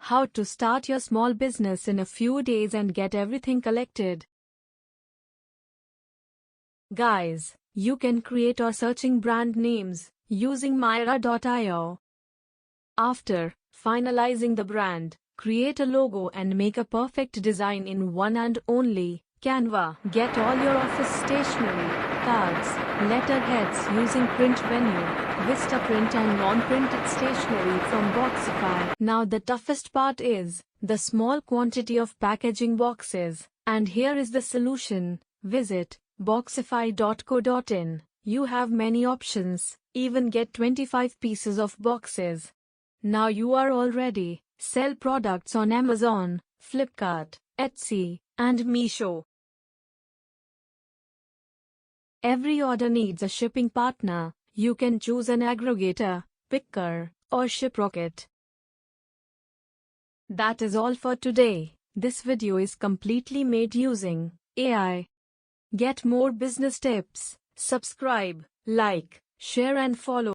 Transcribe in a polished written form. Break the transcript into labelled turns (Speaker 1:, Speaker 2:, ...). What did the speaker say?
Speaker 1: How to start your small business in a few days and get everything collected. Guys, you can create or searching brand names using Myra.io. After finalizing the brand, create a logo and make a perfect design in one and only Canva. Get all your office stationery, cards, letterheads using print venue, Vistaprint and non-printed stationery from Boxify. Now the toughest part is the small quantity of packaging boxes, and here is the solution. Visit boxify.co.in. You have many options, even get 25 pieces of boxes. Now you are all ready. Sell products on Amazon, Flipkart, Etsy, and Meesho. Every order needs a shipping partner. You can choose an aggregator, Pickrr, or shiprocket. That is all for today. This video is completely made using AI. Get more business tips. Subscribe, like, share and follow.